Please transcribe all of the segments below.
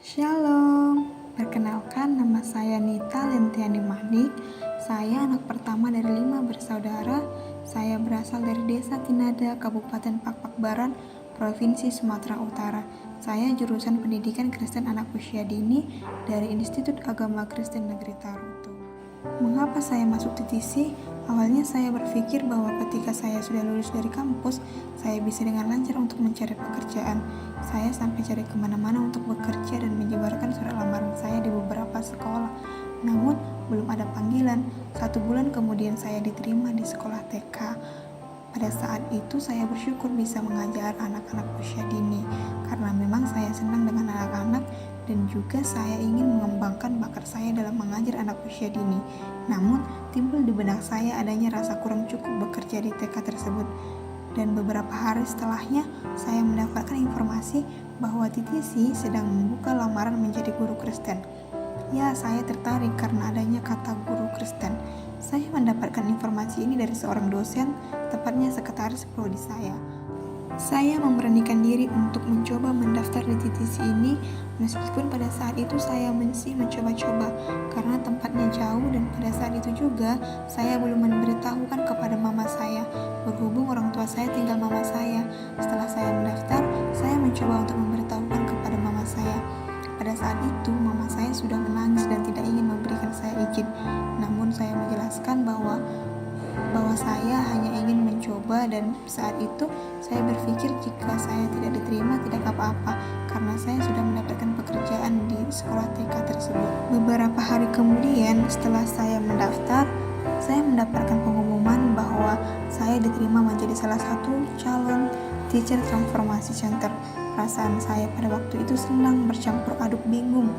Shalom, perkenalkan nama saya Nita Lentiani Mahdik. Saya anak pertama dari 5 bersaudara. Saya berasal dari Desa Tinada, Kabupaten Pakpak-Barat, Provinsi Sumatera Utara. Saya jurusan Pendidikan Kristen Anak Usia Dini dari Institut Agama Kristen Negeri Tarutung. Mengapa saya masuk TTC? Awalnya saya berpikir bahwa ketika saya sudah lulus dari kampus, saya bisa dengan lancar untuk mencari pekerjaan. Saya sampai cari kemana-mana untuk bekerja dan menyebarkan surat lamaran saya di beberapa sekolah. Namun, belum ada panggilan. 1 bulan kemudian saya diterima di sekolah TK. Pada saat itu saya bersyukur bisa mengajar anak-anak usia dini, karena memang saya senang dengan anak-anak dan juga saya ingin mengembangkan bakat saya dalam mengajar anak usia dini. Namun, timbul di benak saya adanya rasa kurang cukup bekerja di TK tersebut. Dan beberapa hari setelahnya, saya mendapatkan informasi bahwa TTC sedang membuka lamaran menjadi guru Kristen. Ya, saya tertarik karena adanya kata guru Kristen. Saya mendapatkan informasi ini dari seorang dosen, tepatnya sekretaris prodi saya. Saya memberanikan diri untuk mencoba mendaftar di TTC ini, meskipun pada saat itu saya masih mencoba-coba karena tempatnya jauh, dan pada saat itu juga saya belum memberitahukan kepada mama saya, berhubung orang tua saya tinggal mama saya. Setelah saya mendaftar, saya mencoba untuk memberitahukan kepada mama saya. Pada saat itu, mama saya sudah menangis dan tidak ingin memberikan saya izin. Namun saya menjelaskan bahwa saya hanya ingin mencoba, dan saat itu saya berpikir jika saya tidak diterima tidak apa-apa karena saya sudah mendapatkan pekerjaan di sekolah TK tersebut. Beberapa hari kemudian setelah saya mendaftar, saya mendapatkan pengumuman bahwa saya diterima menjadi salah satu calon teacher transformasi center. Perasaan saya pada waktu itu senang bercampur aduk bingung.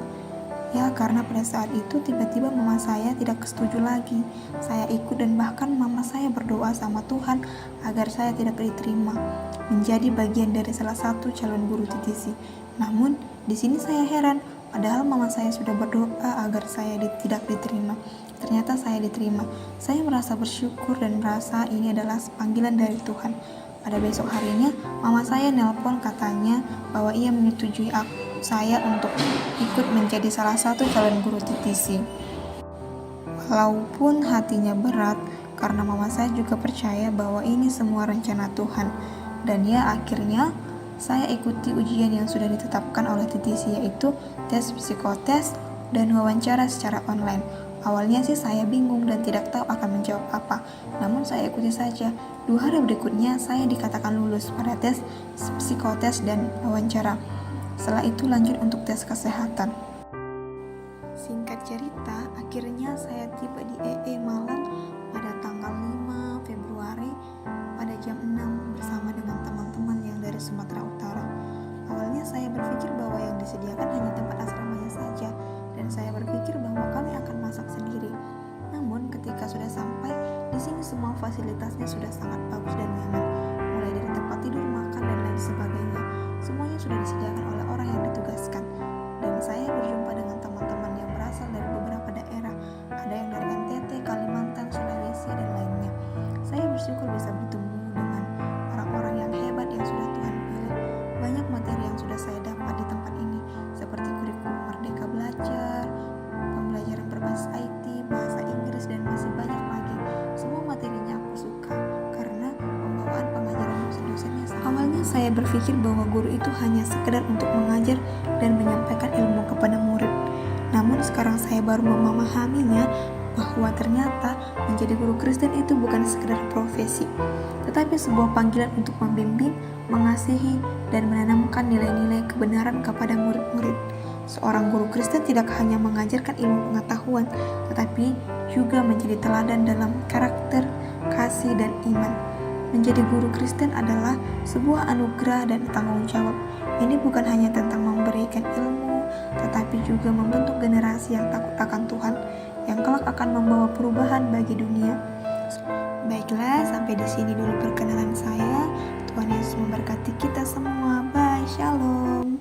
Ya, karena pada saat itu tiba-tiba mama saya tidak setuju lagi. Saya ikut dan bahkan mama saya berdoa sama Tuhan agar saya tidak diterima menjadi bagian dari salah satu calon guru TTC. Namun, di sini saya heran, padahal mama saya sudah berdoa agar saya tidak diterima. Ternyata saya diterima. Saya merasa bersyukur dan merasa ini adalah panggilan dari Tuhan. Pada besok harinya, mama saya nelpon, katanya bahwa ia menyetujui saya untuk ikut menjadi salah satu calon guru TTC. Walaupun hatinya berat, karena mama saya juga percaya bahwa ini semua rencana Tuhan. Dan ya, akhirnya saya ikuti ujian yang sudah ditetapkan oleh TTC, yaitu tes psikotes dan wawancara secara online. Awalnya sih saya bingung dan tidak tahu akan menjawab apa, namun saya ikuti saja. 2 hari berikutnya saya dikatakan lulus pada tes psikotes dan wawancara. Setelah itu lanjut untuk tes kesehatan. Singkat cerita, akhirnya saya tiba di EE Malang pada tanggal 5 Februari pada jam 6 bersama dengan teman-teman yang dari Sumatera Utara. Awalnya saya berpikir bahwa yang disediakan hanya tempat asramanya saja, dan saya berpikir bahwa kami akan masak sendiri. Namun ketika sudah sampai, di sini semua fasilitasnya sudah sangat bagus dan nyaman, mulai dari tempat tidur, makan, dan lain sebagainya. Semuanya sudah disediakan oleh orang yang ditugaskan. Dan saya berjumpa dengan teman-teman yang berasal dari beberapa daerah. Ada yang dari NTT, Kalimantan, Sulawesi, dan lainnya. Saya bersyukur bisa bertemu dengan orang-orang yang hebat yang sudah Tuhan pilih. Banyak materi yang sudah saya dapat di tempat ini, seperti kurikulum Merdeka Belajar, pembelajaran berbasis IT, bahasa Inggris, dan masih banyak lagi. Semua materinya aku suka karena pembawaan pengajaran dosen-dosennya. Awalnya saya berpikir bahwa guru itu hanya sekedar untuk mengajar dan menyampaikan ilmu kepada murid. Namun sekarang saya baru memahaminya bahwa ternyata menjadi guru Kristen itu bukan sekedar profesi, tetapi sebuah panggilan untuk membimbing, mengasihi, dan menanamkan nilai-nilai kebenaran kepada murid-murid. Seorang guru Kristen tidak hanya mengajarkan ilmu pengetahuan, tetapi juga menjadi teladan dalam karakter, kasih, dan iman. Menjadi guru Kristen adalah sebuah anugerah dan tanggung jawab. Ini bukan hanya tentang memberikan ilmu, tetapi juga membentuk generasi yang takut akan Tuhan, yang kelak akan membawa perubahan bagi dunia. Baiklah, sampai di sini dulu perkenalan saya. Tuhan Yesus memberkati kita semua. Bye, shalom.